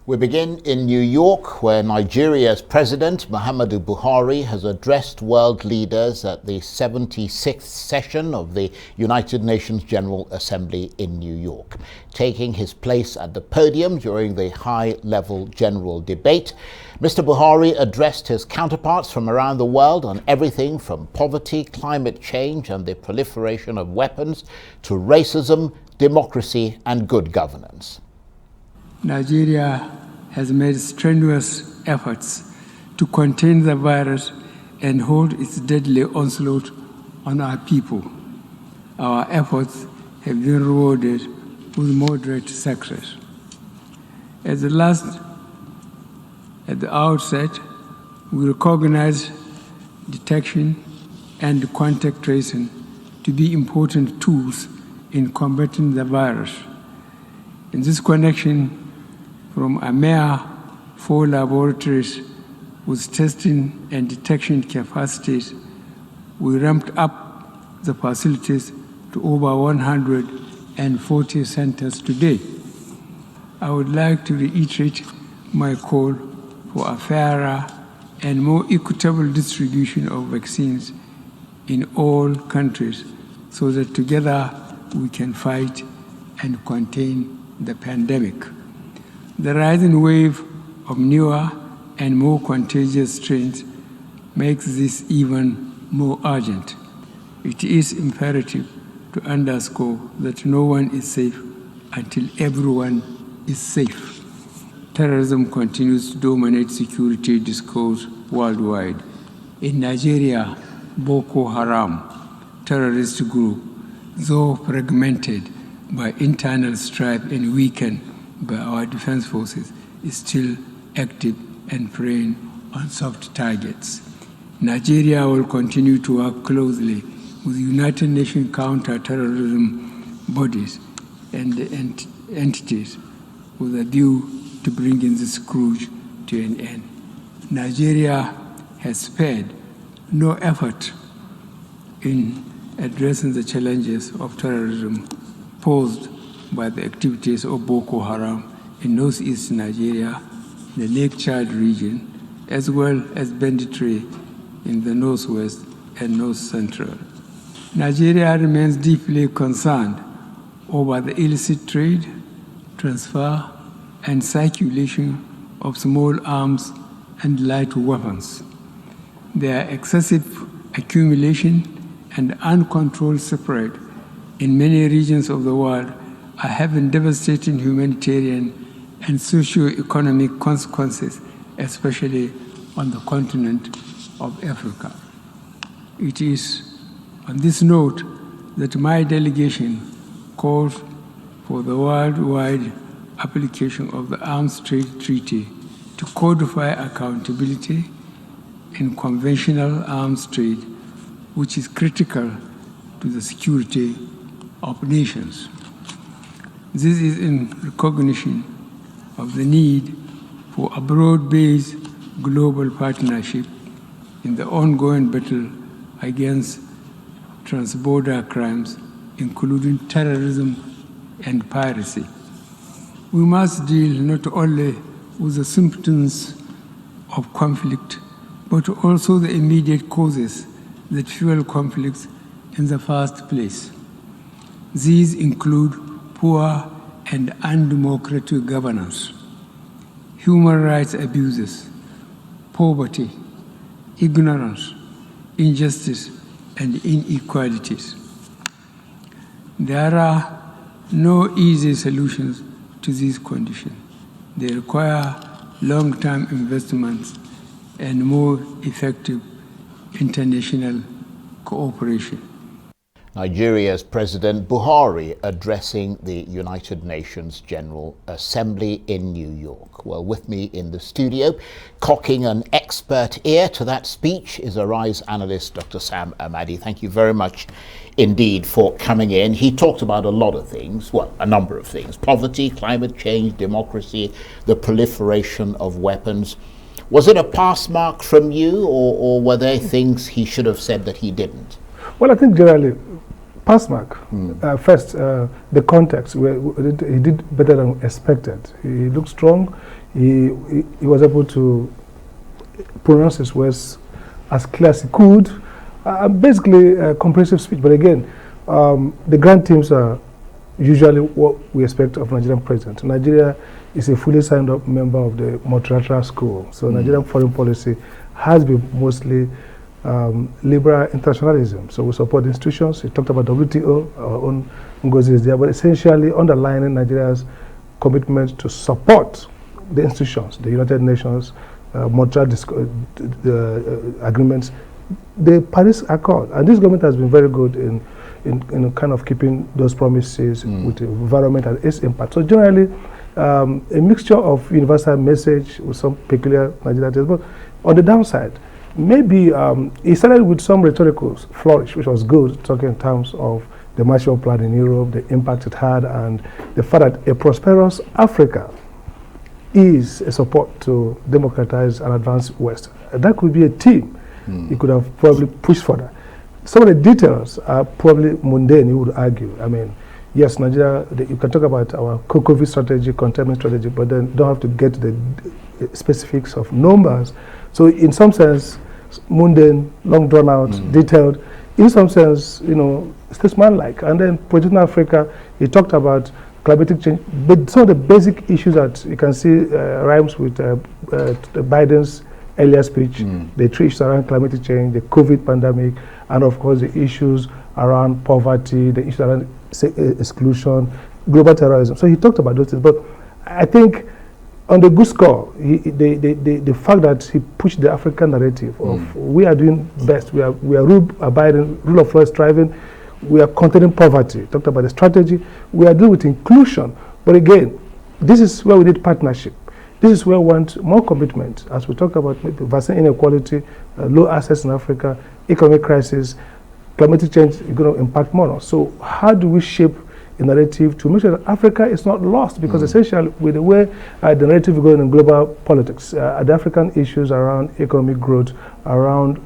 We begin in New York, where Nigeria's President Muhammadu Buhari has addressed world leaders at the 76th session of the United Nations General Assembly in New York. Taking his place at the podium during the high-level general debate, Mr. Buhari addressed his counterparts from around the world on everything from poverty, climate change and the proliferation of weapons to racism, democracy and good governance. Nigeria has made strenuous efforts to contain the virus and hold its deadly onslaught on our people. Our efforts have been rewarded with moderate success. At the outset, we recognize detection and contact tracing to be important tools in combating the virus. In this connection, from a mere 4 laboratories with testing and detection capacities, we ramped up the facilities to over 140 centers today. I would like to reiterate my call for a fairer and more equitable distribution of vaccines in all countries so that together we can fight and contain the pandemic. The rising wave of newer and more contagious strains makes this even more urgent. It is imperative to underscore that no one is safe until everyone is safe. Terrorism continues to dominate security discourse worldwide. In Nigeria, Boko Haram, terrorist group, though fragmented by internal strife and weakened by our defense forces, is still active and preying on soft targets. Nigeria will continue to work closely with United Nations counter-terrorism bodies and entities with a view to bringing this scourge to an end. Nigeria has spared no effort in addressing the challenges of terrorism posed by the activities of Boko Haram in northeast Nigeria, the Lake Chad region, as well as banditry in the northwest and north central. Nigeria remains deeply concerned over the illicit trade, transfer, and circulation of small arms and light weapons. Their excessive accumulation and uncontrolled spread in many regions of the world are having devastating humanitarian and socio-economic consequences, especially on the continent of Africa. It is on this note that my delegation calls for the worldwide application of the Arms Trade Treaty to codify accountability in conventional arms trade, which is critical to the security of nations. This is in recognition of the need for a broad-based global partnership in the ongoing battle against transborder crimes, including terrorism and piracy. We must deal not only with the symptoms of conflict, but also the immediate causes that fuel conflicts in the first place. These include poor and undemocratic governance, human rights abuses, poverty, ignorance, injustice, and inequalities. There are no easy solutions to these conditions. They require long-term investments and more effective international cooperation. Nigeria's President Buhari addressing the United Nations General Assembly in New York. Well, with me in the studio, cocking an expert ear to that speech, is Arise analyst Dr. Sam Amadi. Thank you very much indeed for coming in. He talked about a lot of things, well, a number of things: poverty, climate change, democracy, the proliferation of weapons. Was it a pass mark from you, or were there things he should have said that he didn't? Well, I think generally, pass mark. First, the context, where he did better than expected. He looked strong. he was able to pronounce his words as clear as he could. Basically, a comprehensive speech. But again, the grand themes are usually what we expect of Nigerian president. Nigeria is a fully signed up member of the multilateral school. So Nigerian foreign policy has been mostly liberal internationalism. So we support institutions. He talked about WTO, our own Ngozi is there, but essentially underlining Nigeria's commitment to support the institutions, the United Nations, multilateral agreements, the Paris Accord. And this government has been very good in kind of keeping those promises with the environment and its impact. So generally, a mixture of universal message with some peculiar Nigerian taste. But on the downside, maybe he started with some rhetorical flourish, which was good, talking in terms of the Marshall Plan in Europe, the impact it had, and the fact that a prosperous Africa is a support to democratize and advance West. That could be a theme he could have probably pushed further. Some of the details are probably mundane, you would argue. I mean, yes, Nigeria, you can talk about our COVID strategy, containment strategy, but then you don't have to get to the specifics of numbers. So in some sense, mundane, long drawn out, detailed. In some sense, you know, statesman-like. And then President Africa, he talked about climatic change, but some of the basic issues that you can see rhymes with Biden's earlier speech, the three issues around climate change, the COVID pandemic, and of course the issues around poverty, the issues around exclusion, global terrorism. So he talked about those things. But I think on the good score, the fact that he pushed the African narrative of we are doing best, we are rule-abiding, rule of law is thriving, we are containing poverty, talked about the strategy, we are dealing with inclusion. But again, this is where we need partnership. This is where we want more commitment, as we talk about maybe vaccine inequality, low access in Africa, economic crisis, climatic change is going to impact more. So how do we shape a narrative to make sure that Africa is not lost? Because essentially, with the way the narrative is going in global politics, the African issues around economic growth, around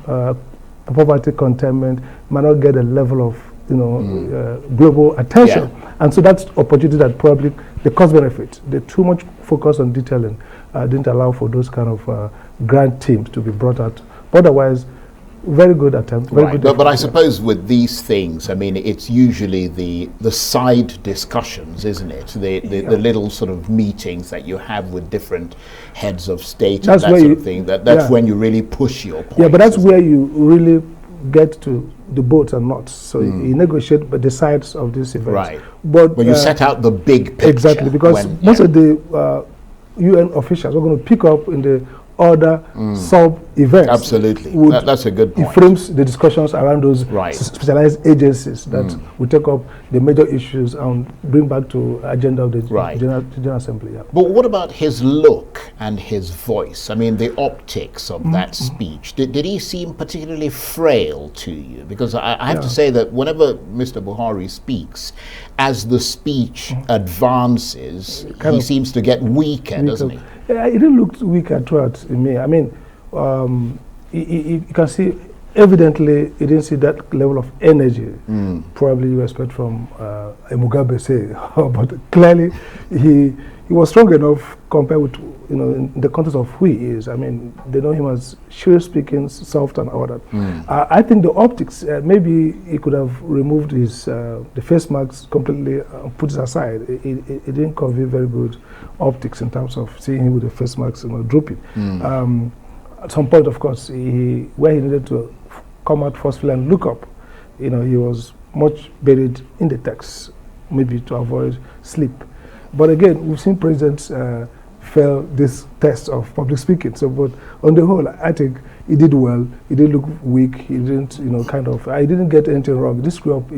poverty containment, might not get a level of global attention. Yeah. And so that's opportunity that probably the cost benefit, the too much focus on detailing didn't allow for those kind of grand themes to be brought out. But otherwise, very good attempt. Very good but I suppose with these things, I mean, it's usually the side discussions, isn't it? The little sort of meetings that you have with different heads of state and that sort of thing. That's when you really push your point. Yeah, but that's where you really get to the bolts and knots. So you negotiate the sides of this event. Right. But when you set out the big picture. Exactly, because most of the UN officials are going to pick up in the other sub-events. Absolutely. That's a good point. It frames the discussions around those specialized agencies that will take up the major issues and bring back to agenda of the General Assembly. Yeah. But what about his look and his voice? I mean, the optics of that speech. Did he seem particularly frail to you? Because I have to say that whenever Mr. Buhari speaks, as the speech advances, he seems to get weaker, doesn't he? It didn't look weaker throughout in me. I mean, you can see evidently he didn't see that level of energy. Probably you expect from a Mugabe, say, but clearly he was strong enough compared with in the context of who he is. I mean, they know him as sure speaking, soft and all that. I think the optics, maybe he could have removed his the face masks completely, put it aside. It didn't convey very good optics in terms of seeing him with the face masks drooping. At some point, of course, where he needed to come out forcefully and look up, he was much buried in the text, maybe to avoid sleep. But again, we've seen presidents fail this test of public speaking. So, but on the whole, I think he did well. He didn't look weak. He didn't, I didn't get anything wrong. He didn't screw up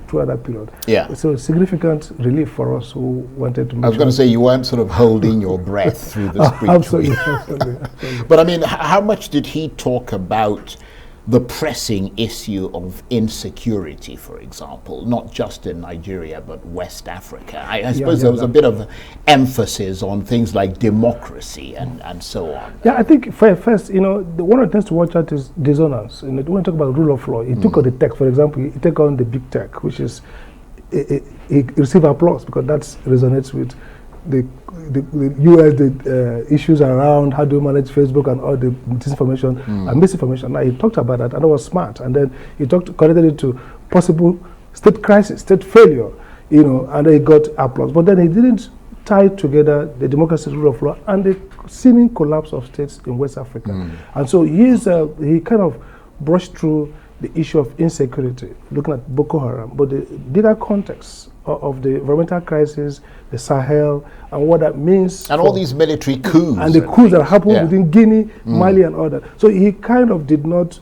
throughout that period. Yeah. So significant relief for us who wanted to. I was going to say you weren't sort of holding your breath through the speech. Absolutely. But I mean, how much did he talk about the pressing issue of insecurity, for example, not just in Nigeria, but West Africa? I suppose there was a bit of emphasis on things like democracy and so on. Yeah, I think first, one of the things to watch out is dissonance. When you talk about rule of law, he took on the tech, for example, he took on the big tech, which is, he received applause because that resonates with the US, the issues around how do you manage Facebook and all the disinformation and misinformation. Now he talked about that, and it was smart. And then he connected it to possible state crisis, state failure, and he got applause. But then he didn't tie together the democracy, rule of law, and the seeming collapse of states in West Africa. And so he kind of brushed through the issue of insecurity, looking at Boko Haram, but the bigger context of the environmental crisis, the Sahel, and what that means. And all these military coups. And the coups that happened within Guinea, Mali, and all that. So he kind of did not.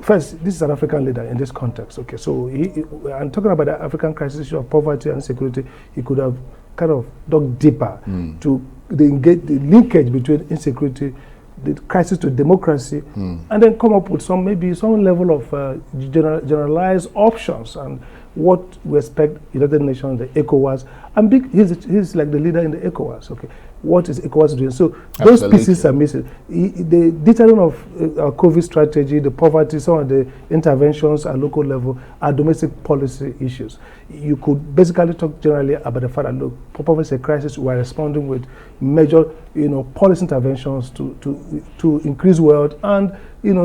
First, this is an African leader in this context. Okay, so and talking about the African crisis issue of poverty and security, he could have kind of dug deeper to the linkage between insecurity, the crisis to democracy, and then come up with some level of generalized options and what we expect United Nations, the ECOWAS, and he's like the leader in the ECOWAS. Okay, what is ECOWAS doing? So those pieces are missing. The detailing of our COVID strategy, the poverty, some of the interventions at local level are domestic policy issues. You could basically talk generally about the fact that look, poverty is a crisis. We are responding with major, policy interventions to increase wealth and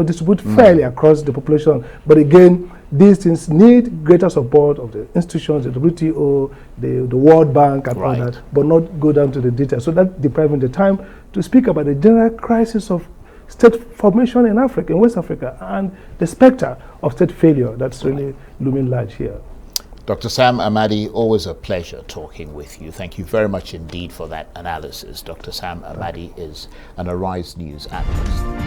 distribute fairly across the population. But again, these things need greater support of the institutions, the WTO, the World Bank, and all that, but not go down to the details. So that's depriving the time to speak about the general crisis of state formation in Africa, in West Africa, and the specter of state failure that's really looming large here. Dr. Sam Amadi, always a pleasure talking with you. Thank you very much indeed for that analysis. Dr. Sam Amadi is an Arise News analyst.